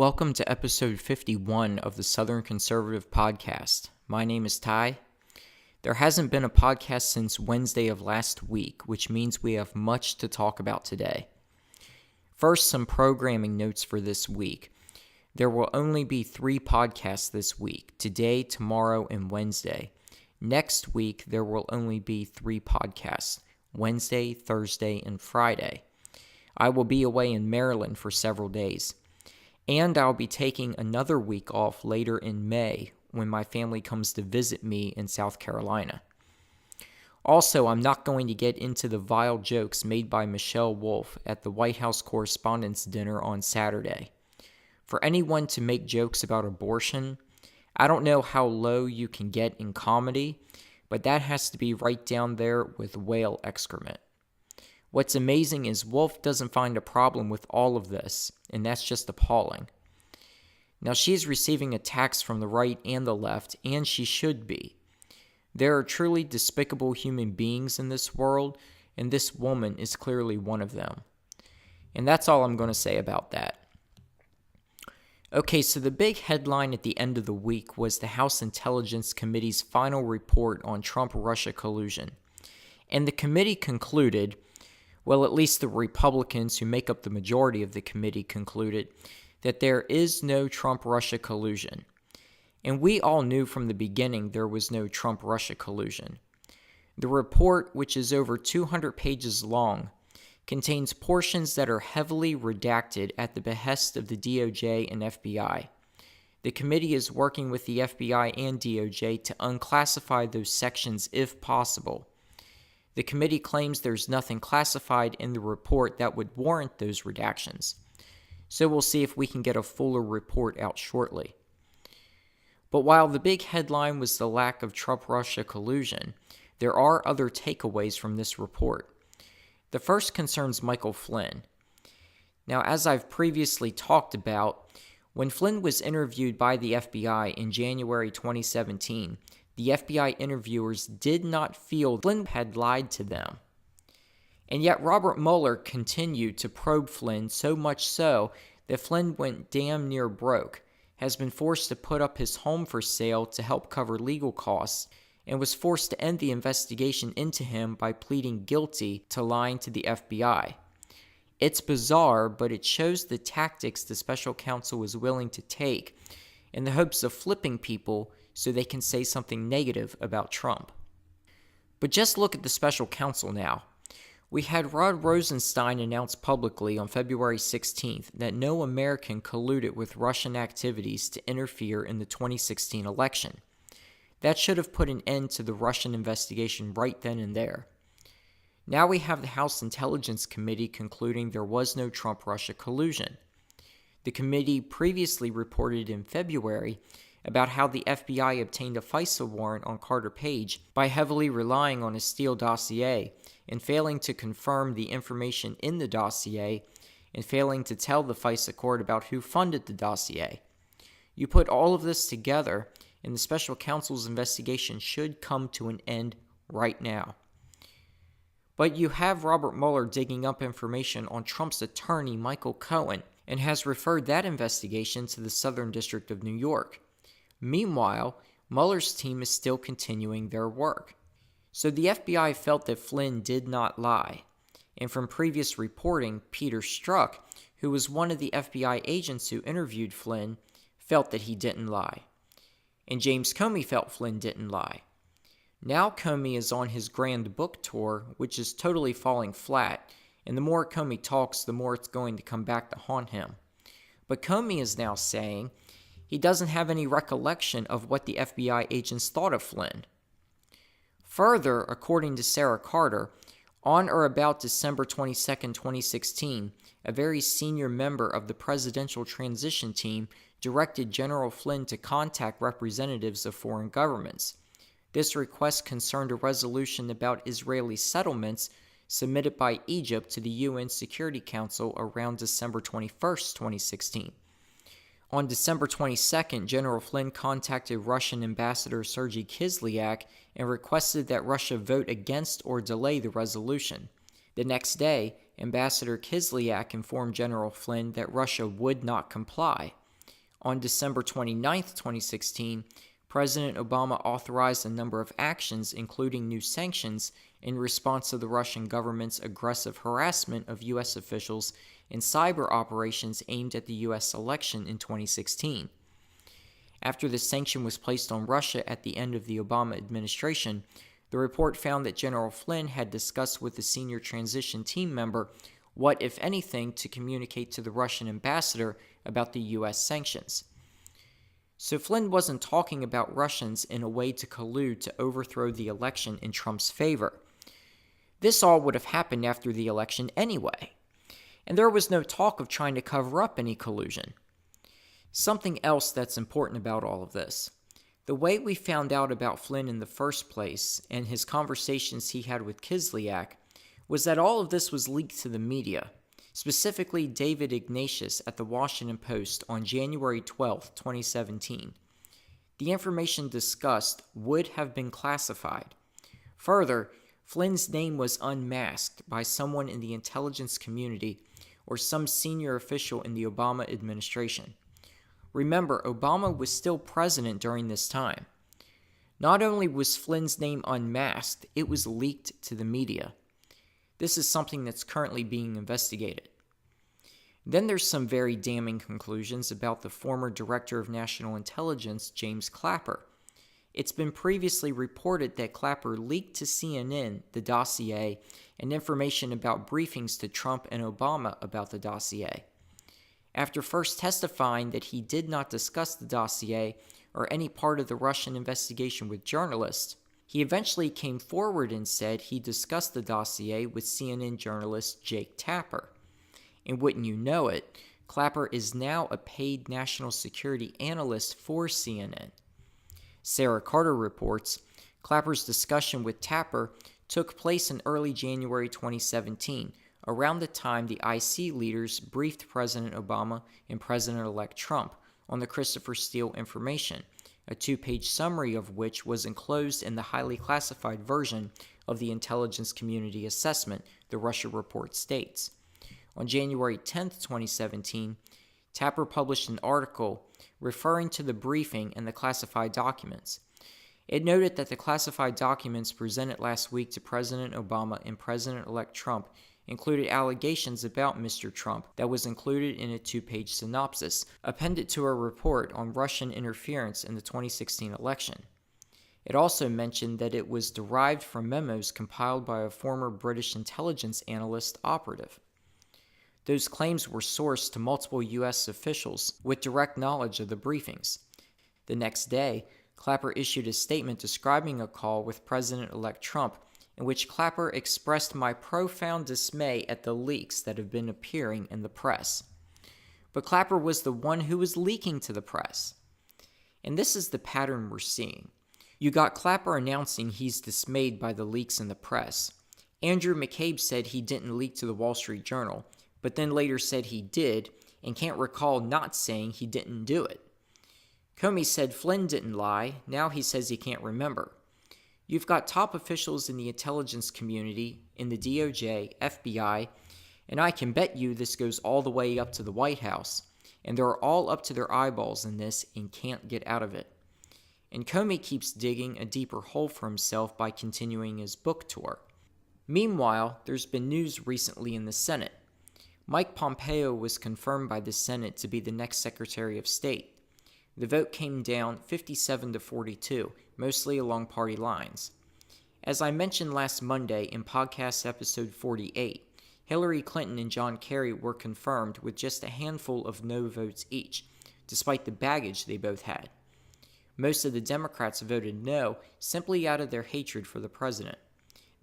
Welcome to episode 51 of the Southern Conservative Podcast. My name is Ty. There hasn't been a podcast since Wednesday of last week, which means we have much to talk about today. First, some programming notes for this week. There will only be 3 podcasts this week, today, tomorrow, and Wednesday. Next week, there will only be 3 podcasts, Wednesday, Thursday, and Friday. I will be away in Maryland for several days. And I'll be taking another week off later in May when my family comes to visit me in South Carolina. Also, I'm not going to get into the vile jokes made by Michelle Wolf at the White House Correspondents' Dinner on Saturday. For anyone to make jokes about abortion, I don't know how low you can get in comedy, but that has to be right down there with whale excrement. What's amazing is Wolf doesn't find a problem with all of this, and that's just appalling. Now, she's receiving attacks from the right and the left, and she should be. There are truly despicable human beings in this world, and this woman is clearly one of them. And that's all I'm going to say about that. Okay, so the big headline at the end of the week was the House Intelligence Committee's final report on TrumpRussia Collusion. And the committee concluded, well, at least the Republicans who make up the majority of the committee concluded, that there is no TrumpRussia collusion. And we all knew from the beginning there was no TrumpRussia collusion. The report, which is over 200 pages long, contains portions that are heavily redacted at the behest of the DOJ and FBI. The committee is working with the FBI and DOJ to unclassify those sections if possible. The committee claims there's nothing classified in the report that would warrant those redactions. So we'll see if we can get a fuller report out shortly. But while the big headline was the lack of TrumpRussia collusion, there are other takeaways from this report. The first concerns Michael Flynn. Now, as I've previously talked about, when Flynn was interviewed by the FBI in January 2017, the FBI interviewers did not feel Flynn had lied to them. And yet Robert Mueller continued to probe Flynn so much so that Flynn went damn near broke, has been forced to put up his home for sale to help cover legal costs, and was forced to end the investigation into him by pleading guilty to lying to the FBI. It's bizarre, but it shows the tactics the special counsel was willing to take in the hopes of flipping people so they can say something negative about Trump. But just look at the special counsel now. We had Rod Rosenstein announce publicly on February 16th that no American colluded with Russian activities to interfere in the 2016 election. That should have put an end to the Russian investigation right then and there. Now we have the House Intelligence Committee concluding there was no TrumpRussia collusion. The committee previously reported in February about how the FBI obtained a FISA warrant on Carter Page by heavily relying on a Steele dossier and failing to confirm the information in the dossier and failing to tell the FISA court about who funded the dossier. You put all of this together, and the special counsel's investigation should come to an end right now. But you have Robert Mueller digging up information on Trump's attorney, Michael Cohen, and has referred that investigation to the Southern District of New York. Meanwhile, Mueller's team is still continuing their work. So the FBI felt that Flynn did not lie. And from previous reporting, Peter Strzok, who was one of the FBI agents who interviewed Flynn, felt that he didn't lie. And James Comey felt Flynn didn't lie. Now Comey is on his grand book tour, which is totally falling flat, and the more Comey talks, the more it's going to come back to haunt him. But Comey is now saying he doesn't have any recollection of what the FBI agents thought of Flynn. Further, according to Sarah Carter, on or about December 22, 2016, a very senior member of the presidential transition team directed General Flynn to contact representatives of foreign governments. This request concerned a resolution about Israeli settlements submitted by Egypt to the UN Security Council around December 21, 2016. On December 22nd, General Flynn contacted Russian Ambassador Sergei Kislyak and requested that Russia vote against or delay the resolution. The next day, Ambassador Kislyak informed General Flynn that Russia would not comply. On December 29, 2016, President Obama authorized a number of actions, including new sanctions, in response to the Russian government's aggressive harassment of U.S. officials in cyber operations aimed at the U.S. election in 2016. After the sanction was placed on Russia at the end of the Obama administration, the report found that General Flynn had discussed with a senior transition team member what, if anything, to communicate to the Russian ambassador about the U.S. sanctions. So Flynn wasn't talking about Russians in a way to collude to overthrow the election in Trump's favor. This all would have happened after the election anyway, and there was no talk of trying to cover up any collusion. Something else that's important about all of this. The way we found out about Flynn in the first place and his conversations he had with Kislyak was that all of this was leaked to the media, specifically David Ignatius at the Washington Post on January 12, 2017. The information discussed would have been classified. Further, Flynn's name was unmasked by someone in the intelligence community or some senior official in the Obama administration. Remember, Obama was still president during this time. Not only was Flynn's name unmasked, it was leaked to the media. This is something that's currently being investigated. Then there's some very damning conclusions about the former Director of National Intelligence, James Clapper. It's been previously reported that Clapper leaked to CNN the dossier and information about briefings to Trump and Obama about the dossier. After first testifying that he did not discuss the dossier or any part of the Russian investigation with journalists, he eventually came forward and said he discussed the dossier with CNN journalist Jake Tapper. And wouldn't you know it, Clapper is now a paid national security analyst for CNN. Sarah Carter reports Clapper's discussion with Tapper took place in early January 2017, around the time the IC leaders briefed President Obama and President-elect Trump on the Christopher Steele information, a 2-page summary of which was enclosed in the highly classified version of the intelligence community assessment, the Russia report states. On January 10, 2017, Tapper published an article referring to the briefing and the classified documents. It noted that the classified documents presented last week to President Obama and President-elect Trump included allegations about Mr. Trump that was included in a 2-page synopsis appended to a report on Russian interference in the 2016 election. It also mentioned that it was derived from memos compiled by a former British intelligence analyst operative. Those claims were sourced to multiple U.S. officials with direct knowledge of the briefings. The next day, Clapper issued a statement describing a call with President-elect Trump in which Clapper expressed my profound dismay at the leaks that have been appearing in the press. But Clapper was the one who was leaking to the press. And this is the pattern we're seeing. You got Clapper announcing he's dismayed by the leaks in the press. Andrew McCabe said he didn't leak to the Wall Street Journal, but then later said he did and can't recall not saying he didn't do it. Comey said Flynn didn't lie, now he says he can't remember. You've got top officials in the intelligence community, in the DOJ, FBI, and I can bet you this goes all the way up to the White House, and they're all up to their eyeballs in this and can't get out of it. And Comey keeps digging a deeper hole for himself by continuing his book tour. Meanwhile, there's been news recently in the Senate. Mike Pompeo was confirmed by the Senate to be the next Secretary of State. The vote came down 57 to 42, mostly along party lines. As I mentioned last Monday in podcast episode 48, Hillary Clinton and John Kerry were confirmed with just a handful of no votes each, despite the baggage they both had. Most of the Democrats voted no simply out of their hatred for the president.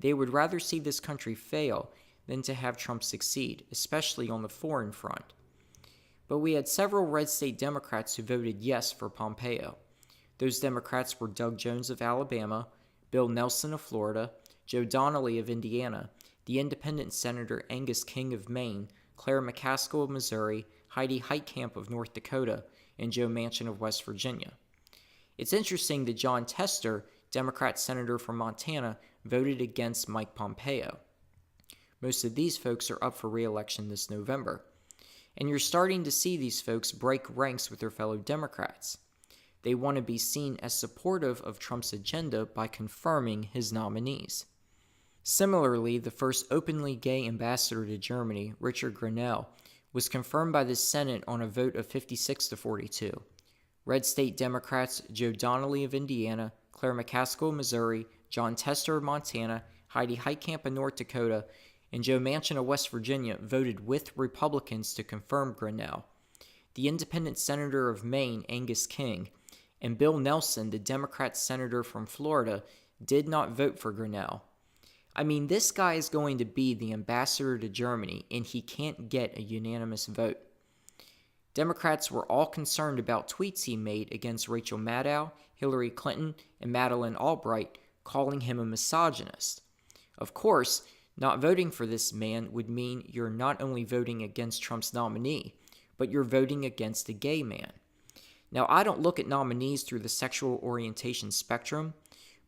They would rather see this country fail than to have Trump succeed, especially on the foreign front. But we had several red state Democrats who voted yes for Pompeo. Those Democrats were Doug Jones of Alabama, Bill Nelson of Florida, Joe Donnelly of Indiana, the independent Senator Angus King of Maine, Claire McCaskill of Missouri, Heidi Heitkamp of North Dakota, and Joe Manchin of West Virginia. It's interesting that John Tester, Democrat Senator from Montana, voted against Mike Pompeo. Most of these folks are up for re-election this November. And you're starting to see these folks break ranks with their fellow Democrats. They want to be seen as supportive of Trump's agenda by confirming his nominees. Similarly, the first openly gay ambassador to Germany, Richard Grenell, was confirmed by the Senate on a vote of 56 to 42. Red state Democrats Joe Donnelly of Indiana, Claire McCaskill of Missouri, John Tester of Montana, Heidi Heitkamp of North Dakota, and Joe Manchin of West Virginia voted with Republicans to confirm Grenell. The independent senator of Maine, Angus King, and Bill Nelson, the Democrat senator from Florida, did not vote for Grenell. I mean, this guy is going to be the ambassador to Germany, and he can't get a unanimous vote. Democrats were all concerned about tweets he made against Rachel Maddow, Hillary Clinton, and Madeleine Albright, calling him a misogynist. Of course, not voting for this man would mean you're not only voting against Trump's nominee, but you're voting against a gay man. Now, I don't look at nominees through the sexual orientation spectrum,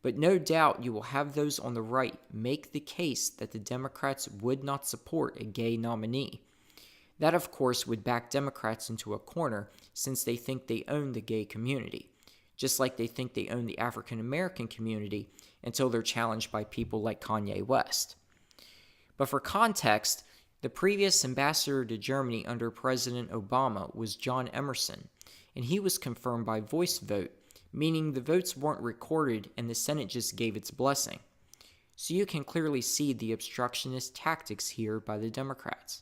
but no doubt you will have those on the right make the case that the Democrats would not support a gay nominee. That, of course, would back Democrats into a corner since they think they own the gay community, just like they think they own the African American community until they're challenged by people like Kanye West. But for context, the previous ambassador to Germany under President Obama was John Emerson, and he was confirmed by voice vote, meaning the votes weren't recorded and the Senate just gave its blessing. So you can clearly see the obstructionist tactics here by the Democrats.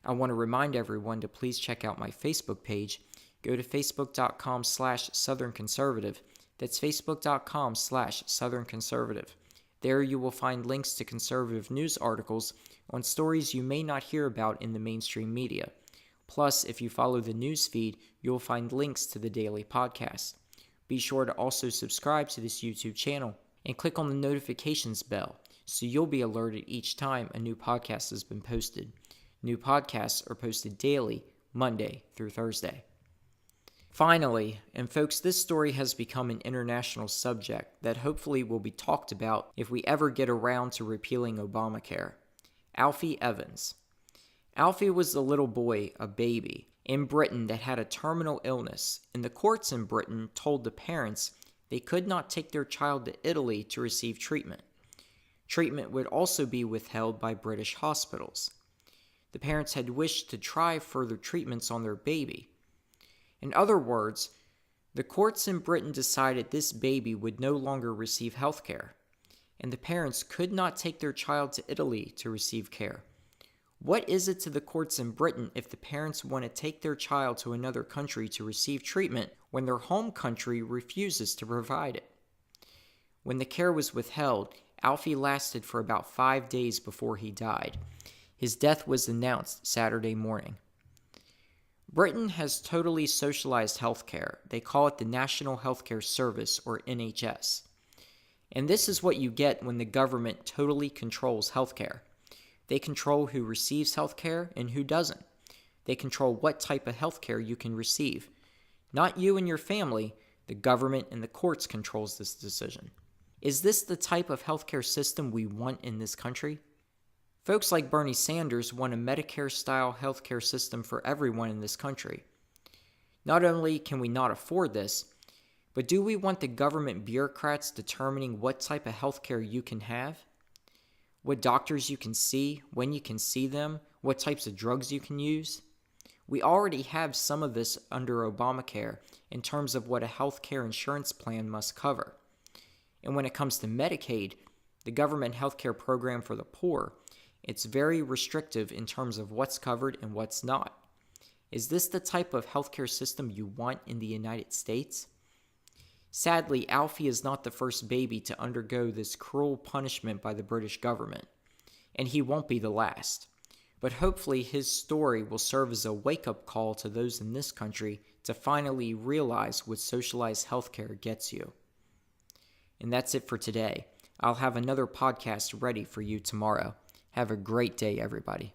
I want to remind everyone to please check out my Facebook page. Go to facebook.com/Southern Conservative. That's facebook.com/Southern Conservative. There you will find links to conservative news articles on stories you may not hear about in the mainstream media. Plus, if you follow the news feed, you'll find links to the daily podcast. Be sure to also subscribe to this YouTube channel and click on the notifications bell so you'll be alerted each time a new podcast has been posted. New podcasts are posted daily, Monday through Thursday. Finally, and folks, this story has become an international subject that hopefully will be talked about if we ever get around to repealing Obamacare. Alfie Evans. Alfie was the little boy, a baby, in Britain that had a terminal illness, and the courts in Britain told the parents they could not take their child to Italy to receive treatment. Treatment would also be withheld by British hospitals. The parents had wished to try further treatments on their baby. In other words, the courts in Britain decided this baby would no longer receive health care, and the parents could not take their child to Italy to receive care. What is it to the courts in Britain if the parents want to take their child to another country to receive treatment when their home country refuses to provide it? When the care was withheld, Alfie lasted for about 5 days before he died. His death was announced Saturday morning. Britain has totally socialized healthcare. They call it the National Healthcare Service, or NHS. And this is what you get when the government totally controls healthcare. They control who receives healthcare and who doesn't. They control what type of healthcare you can receive. Not you and your family, the government and the courts controls this decision. Is this the type of healthcare system we want in this country? Folks like Bernie Sanders want a Medicare-style healthcare system for everyone in this country. Not only can we not afford this, but do we want the government bureaucrats determining what type of healthcare you can have? What doctors you can see, when you can see them, what types of drugs you can use? We already have some of this under Obamacare in terms of what a healthcare insurance plan must cover. And when it comes to Medicaid, the government healthcare program for the poor, it's very restrictive in terms of what's covered and what's not. Is this the type of healthcare system you want in the United States? Sadly, Alfie is not the first baby to undergo this cruel punishment by the British government, and he won't be the last. But hopefully his story will serve as a wake-up call to those in this country to finally realize what socialized healthcare gets you. And that's it for today. I'll have another podcast ready for you tomorrow. Have a great day, everybody.